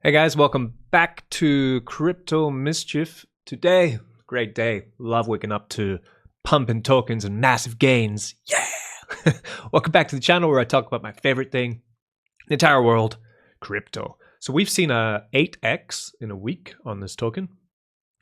Hey guys, welcome back to Crypto Mischief. Today, great day. Love waking up to pumping tokens and massive gains. Yeah! Welcome back to the channel where I talk about my favorite thing in the entire world, crypto. So we've seen a 8x in a week on this token,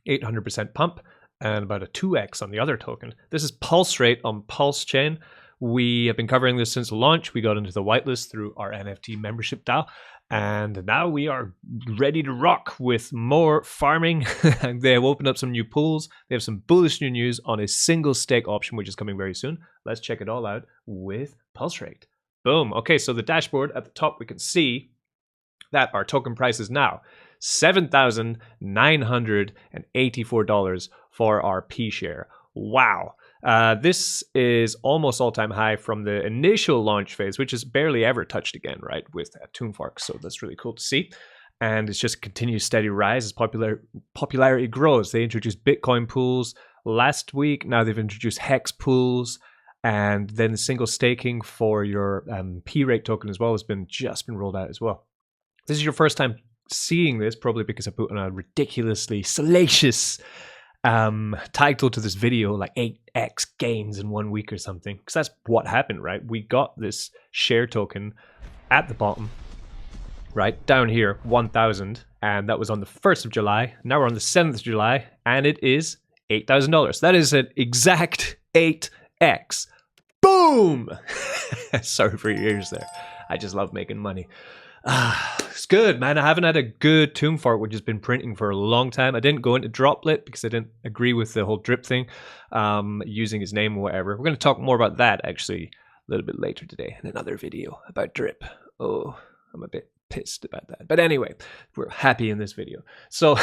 800% pump, and about a 2x on the other token. This is PULSERATE on Pulse Chain. We have been covering this since the launch. We got into the whitelist through our NFT membership DAO. And now we are ready to rock with more farming. They have opened up some new pools. They have some bullish new news on a single stake option, which is coming very soon. Let's check it all out with PulseRate. Boom. Okay, so the dashboard at the top, we can see that our token price is now $7,984 for our PSHARE. Wow. This is almost all-time high from the initial launch phase, which is barely ever touched again, right, with Toonfork. So that's really cool to see. And it's just a continuous steady rise as popularity grows. They introduced Bitcoin pools last week. Now they've introduced Hex pools. And then single staking for your P-rate token as well has just been rolled out as well. If this is your first time seeing this, probably because I put on a ridiculously salacious title to this video, like 8x gains in 1 week or something, because that's what happened, right? We got this share token at the bottom, right down here, 1,000, and that was on the 1st of July. Now we're on the 7th of July, and it is $8,000. That is an exact 8x. Boom! Sorry for your ears there. I just love making money. It's good, man. I haven't had a good Toonfork, which has been printing for a long time. I didn't go into Droplet because I didn't agree with the whole drip thing, using his name or whatever. We're going to talk more about that actually a little bit later today in another video about drip. Oh, I'm a bit pissed about that. But anyway, we're happy in this video. So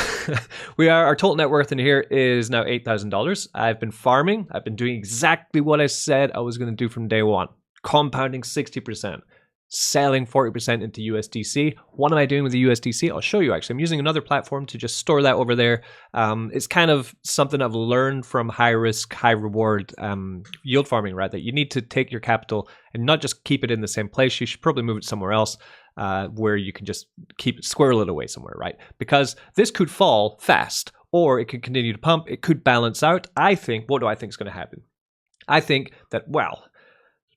our total net worth in here is now $8,000. I've been farming. I've been doing exactly what I said I was going to do from day one. Compounding 60%. Selling 40% into USDC. What am I doing with the USDC? I'll show you actually. I'm using another platform to just store that over there. It's kind of something I've learned from high risk, high reward yield farming, right? That you need to take your capital and not just keep it in the same place. You should probably move it somewhere else where you can just squirrel it away somewhere, right? Because this could fall fast or it could continue to pump. It could balance out. What do I think is going to happen? I think that, well,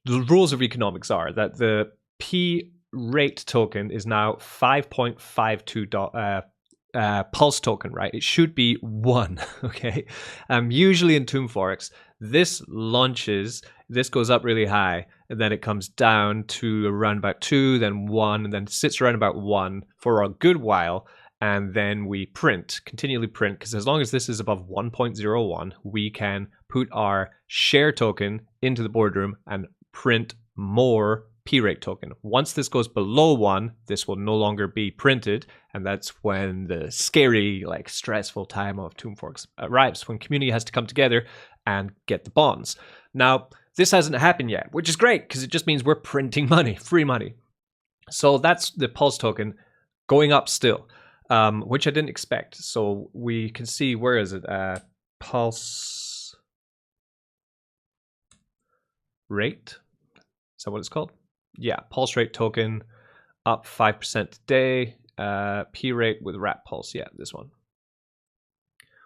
the rules of economics are that the P-rate token is now 5.52 pulse token, right? It should be 1, okay? Usually in Toonforks, this goes up really high, and then it comes down to around about 2, then 1, and then sits around about 1 for a good while, and then we continually print, because as long as this is above 1.01, we can put our share token into the boardroom and print more P-rate token. Once this goes below 1, this will no longer be printed, and that's when the scary, like stressful time of Toonforks arrives, when community has to come together and get the bonds. Now, this hasn't happened yet, which is great because it just means we're printing money, free money. So that's the Pulse token going up still, which I didn't expect. So we can see, where is it? Pulse rate. Is that what it's called? Yeah, pulse rate token up 5% today. P rate with Rat Pulse. Yeah, this one.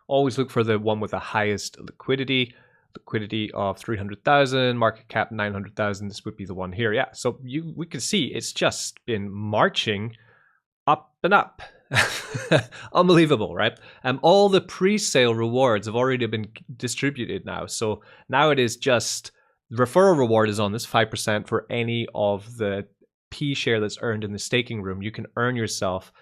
Always look for the one with the highest liquidity. Liquidity of 300,000, market cap 900,000. This would be the one here. Yeah, so we can see it's just been marching up and up. Unbelievable, right? All the pre-sale rewards have already been distributed now. So now it is just referral reward is on this 5% for any of the P-share that's earned in the staking room. You can earn yourself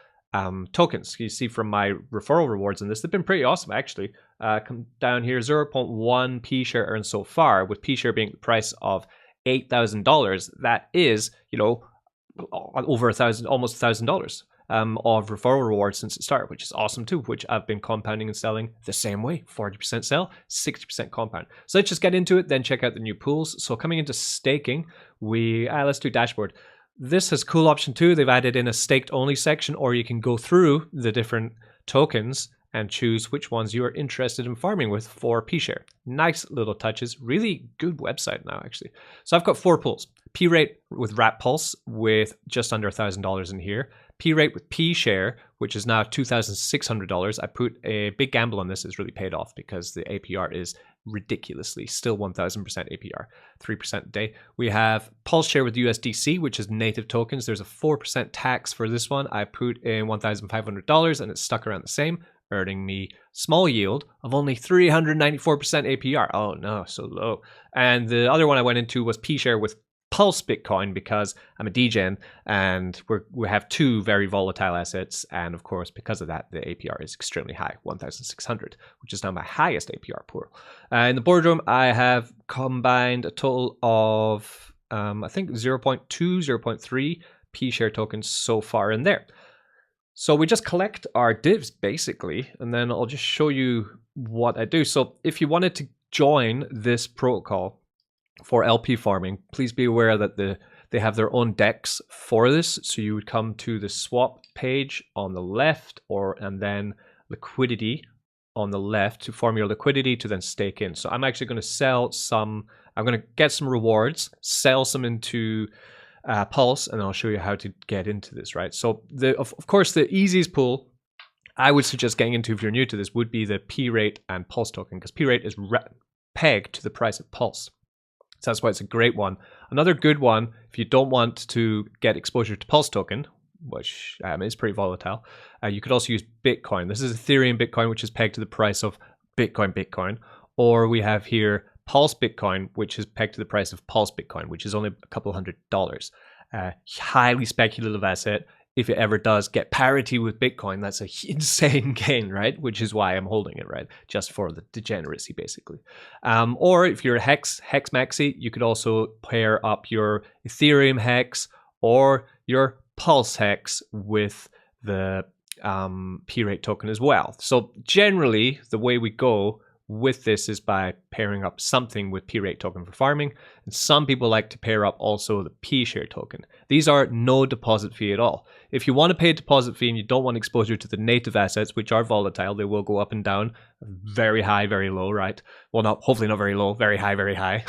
tokens. You see from my referral rewards in this, they've been pretty awesome actually. Come down here, 0.1 P-share earned so far, with P-share being the price of $8,000. That is, over $1,000, almost $1,000. Of referral rewards since it started, which is awesome too, which I've been compounding and selling the same way. 40% sell, 60% compound. So let's just get into it, then check out the new pools. So coming into staking, let's do dashboard. This has a cool option too. They've added in a staked only section, or you can go through the different tokens and choose which ones you are interested in farming with for PSHARE. Nice little touches. Really good website now, actually. So I've got 4 pools. P-rate with Rat Pulse with just under $1,000 in here. PRATE with PSHARE, which is now $2,600. I put a big gamble on this. It's really paid off because the APR is ridiculously still 1,000% APR, 3% a day. We have PulseShare with USDC, which is native tokens. There's a 4% tax for this one. I put in $1,500 and it's stuck around the same, earning me small yield of only 394% APR. Oh no, so low. And the other one I went into was PShare with Pulse Bitcoin because I'm a degen and we have two very volatile assets, and of course because of that the APR is extremely high, 1,600, which is now my highest APR pool. In the boardroom I have combined a total of I think 0.2, 0.3 PShare tokens so far in there. So we just collect our divs basically, and then I'll just show you what I do. So if you wanted to join this protocol for LP farming, please be aware that they have their own DEX for this. So you would come to the swap page on the left, and then liquidity on the left to farm your liquidity to then stake in. So I'm actually going to sell some, I'm going to get some rewards, sell some into Pulse, and I'll show you how to get into this, right? So of course the easiest pool I would suggest getting into if you're new to this would be the PRATE and Pulse token, because PRATE is pegged to the price of Pulse. So that's why it's a great one. Another good one, if you don't want to get exposure to Pulse token, which is pretty volatile, you could also use Bitcoin. This is Ethereum Bitcoin, which is pegged to the price of Bitcoin. Or we have here Pulse Bitcoin, which is pegged to the price of Pulse Bitcoin, which is only a couple $100. Highly speculative asset. If it ever does get parity with Bitcoin, that's an insane gain, right? Which is why I'm holding it, right? Just for the degeneracy, basically. Or if you're a Hex maxi, you could also pair up your Ethereum Hex or your Pulse Hex with the PRATE token as well. So generally, the way we go with this is by pairing up something with PRATE token for farming, and some people like to pair up also the PShare token. These are no deposit fee at all. If you want to pay a deposit fee and you don't want exposure to the native assets, which are volatile, they will go up and down, very high, very low, right? Well, hopefully not very low, very high, very high.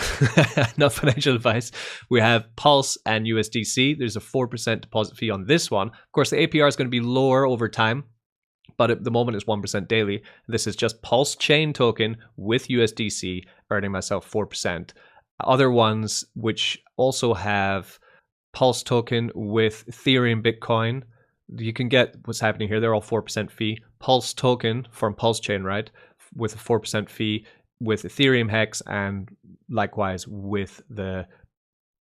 Not financial advice. We have Pulse and USDC. There's a 4% deposit fee on this one. Of course, the APR is going to be lower over time, but at the moment it's 1% daily. This is just Pulse Chain token with USDC, earning myself 4%. Other ones which also have Pulse token with Ethereum Bitcoin, you can get what's happening here. They're all 4% fee. Pulse token from Pulse Chain, right, with a 4% fee with Ethereum Hex, and likewise with the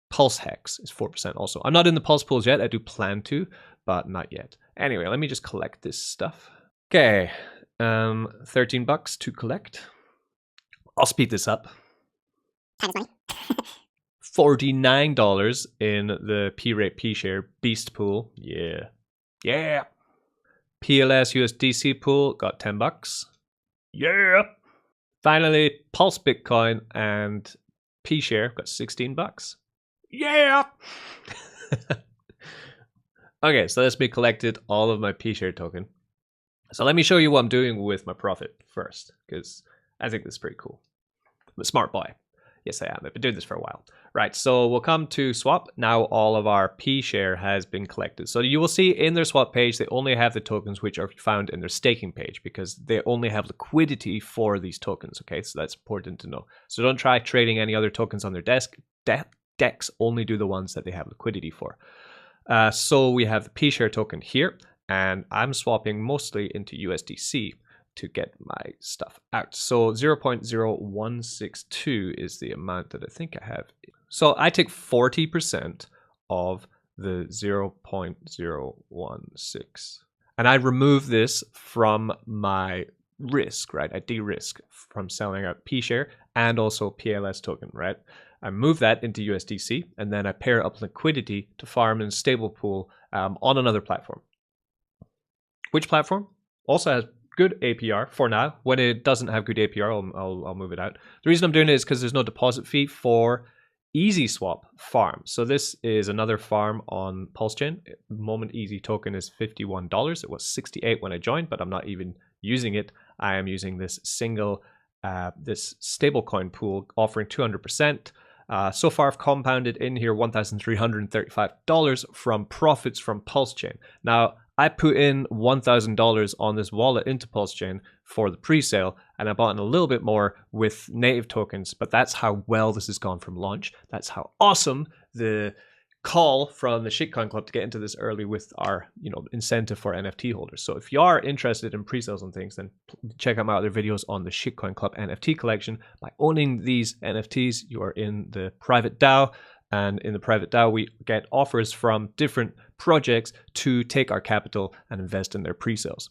Pulse Hex is 4% also. I'm not in the Pulse pools yet. I do plan to, but not yet. Anyway, let me just collect this stuff. Okay, $13 to collect. I'll speed this up. Time is money. $49 in the PRATE PShare Beast pool. Yeah. PLS USDC pool got $10. Yeah. Finally, Pulse Bitcoin and PShare got $16. Yeah. Okay, so that's me collected all of my PShare token. So let me show you what I'm doing with my profit first, because I think this is pretty cool. I'm a smart boy. Yes, I am. I've been doing this for a while. Right, so we'll come to swap. Now all of our PShare has been collected. So you will see in their swap page, they only have the tokens which are found in their staking page, because they only have liquidity for these tokens, okay? So that's important to know. So don't try trading any other tokens on their DEX, only do the ones that they have liquidity for. So we have the PShare token here, and I'm swapping mostly into USDC to get my stuff out. So 0.0162 is the amount that I think I have. So I take 40% of the 0.016, and I remove this from my risk, right? I de-risk from selling out PShare and also PLS token, right? I move that into USDC, and then I pair up liquidity to farm in a stable pool on another platform. Which platform also has good APR for now. When it doesn't have good APR, I'll move it out. The reason I'm doing it is because there's no deposit fee for Easy Swap farm. So this is another farm on Pulse Chain. Moment Easy token is $51. It was $68 when I joined, but I'm not even using it. I am using this single, this stablecoin pool offering 200%. So far, I've compounded in here $1,335 from profits from PulseChain. Now, I put in $1,000 on this wallet into PulseChain for the pre-sale, and I bought in a little bit more with native tokens, but that's how well this has gone from launch. That's how awesome the call from the Shitcoin Club to get into this early with our incentive for NFT holders. So if you are interested in pre-sales and things, then check out my other videos on the Shitcoin Club NFT collection. By owning these NFTs, you are in the private DAO, and in the private DAO we get offers from different projects to take our capital and invest in their pre-sales.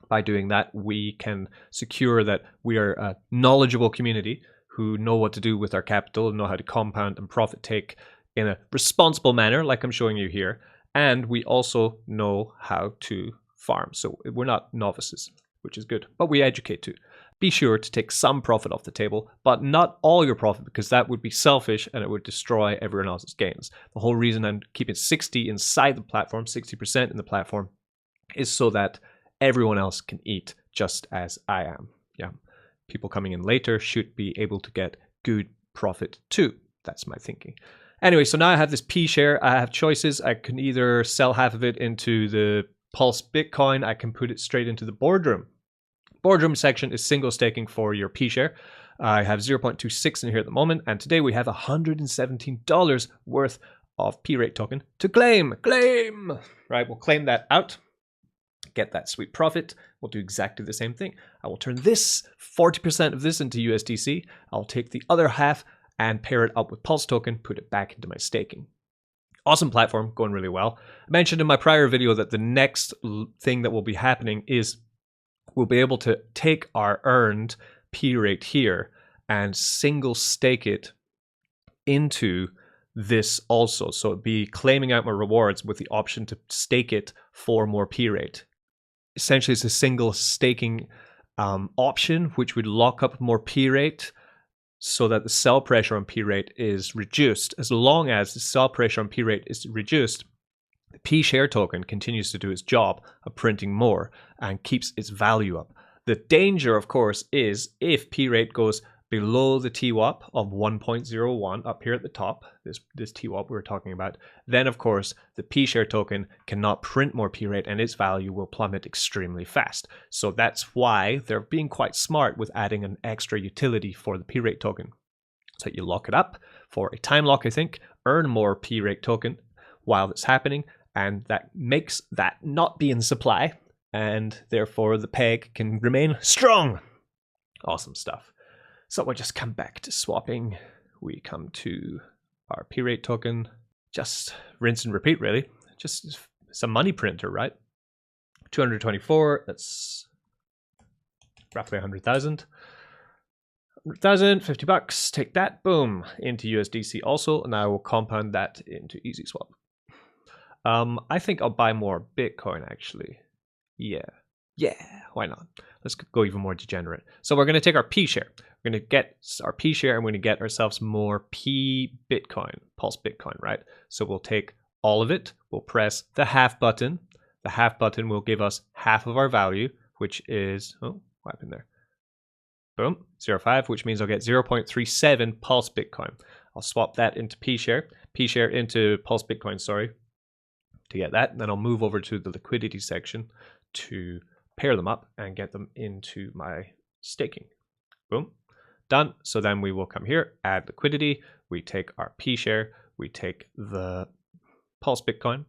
By doing that, we can secure that we are a knowledgeable community who know what to do with our capital and know how to compound and profit take in a responsible manner, like I'm showing you here. And we also know how to farm. So we're not novices, which is good, but we educate too. Be sure to take some profit off the table, but not all your profit, because that would be selfish and it would destroy everyone else's gains. The whole reason I'm keeping 60 inside the platform, 60% in the platform, is so that everyone else can eat just as I am. Yeah, people coming in later should be able to get good profit too. That's my thinking. Anyway, so now I have this PSHARE. I have choices. I can either sell half of it into the Pulse Bitcoin. I can put it straight into the boardroom. Boardroom section is single staking for your PSHARE. I have 0.26 in here at the moment, and today we have $117 worth of PRate token to claim. Claim! Right, we'll claim that out. Get that sweet profit. We'll do exactly the same thing. I will turn this 40% of this into USDC. I'll take the other half and pair it up with Pulse token, put it back into my staking. Awesome platform, going really well. I mentioned in my prior video that the next thing that will be happening is we'll be able to take our earned PRate here and single stake it into this also. So it'd be claiming out my rewards with the option to stake it for more PRate. Essentially, it's a single staking option, which would lock up more PRate, so that the sell pressure on PRate is reduced. As long as the sell pressure on PRate is reduced, the PSHARE token continues to do its job of printing more and keeps its value up. The danger, of course, is if PRate goes below the TWAP of 1.01 up here at the top, this TWAP we were talking about, then of course the PSHARE token cannot print more PRate and its value will plummet extremely fast. So that's why they're being quite smart with adding an extra utility for the PRate token. So you lock it up for a time lock, I think, earn more PRate token while it's happening, and that makes that not be in supply, and therefore the peg can remain strong. Awesome stuff. So we'll just come back to swapping. We come to our PRate token, just rinse and repeat really. Just some money printer, right? 224, that's roughly 100,000. 100,000, 50 bucks, take that, boom, into USDC also, and I will compound that into EasySwap. I think I'll buy more Bitcoin actually. Yeah, why not? Let's go even more degenerate. So we're going to take our PSHARE. We're going to get our PSHARE and we're going to get ourselves more Bitcoin, Pulse Bitcoin, right? So we'll take all of it. We'll press the half button. The half button will give us half of our value, which is, oh, what happened there? Boom, 0.5, which means I'll get 0.37 Pulse Bitcoin. I'll swap that into PSHARE into Pulse Bitcoin, sorry, to get that. And then I'll move over to the liquidity section to pair them up and get them into my staking. Boom, done. So then we will come here, add liquidity. We take our PSHARE, we take the Pulse Bitcoin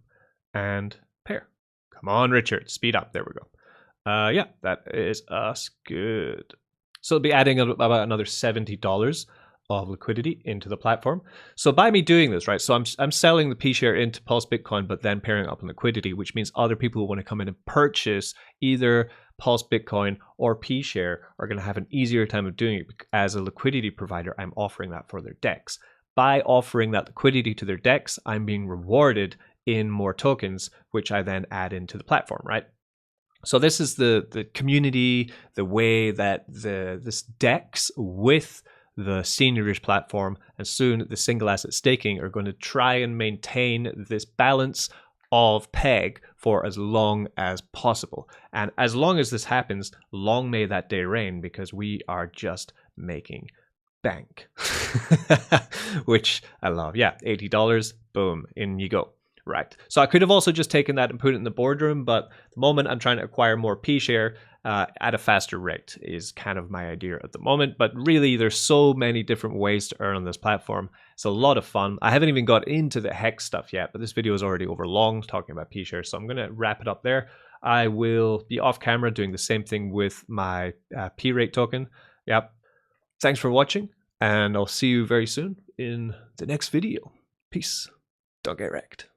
and pair. Come on, Richard, speed up. There we go. Yeah, that is us good. So it'll be adding about another $70 of liquidity into the platform. So by me doing this, right, so I'm selling the PSHARE into Pulse Bitcoin, but then pairing up in liquidity, which means other people who want to come in and purchase either Pulse Bitcoin or PSHARE are going to have an easier time of doing it. As a liquidity provider, I'm offering that for their DEX. By offering that liquidity to their DEX, I'm being rewarded in more tokens, which I then add into the platform, right? So this is the community, the way that this DEX with the seniorish platform and soon the single asset staking are going to try and maintain this balance of peg for as long as possible. And as long as this happens, long may that day reign, because we are just making bank, which I love. Yeah, $80, boom, in you go. Right. So I could have also just taken that and put it in the boardroom, but the moment I'm trying to acquire more PSHARE at a faster rate is kind of my idea at the moment. But really, there's so many different ways to earn on this platform. It's a lot of fun. I haven't even got into the hex stuff yet, but this video is already over long talking about PSHARE, so I'm going to wrap it up there. I will be off camera doing the same thing with my PRate token. Yep. Thanks for watching, and I'll see you very soon in the next video. Peace. Don't get wrecked.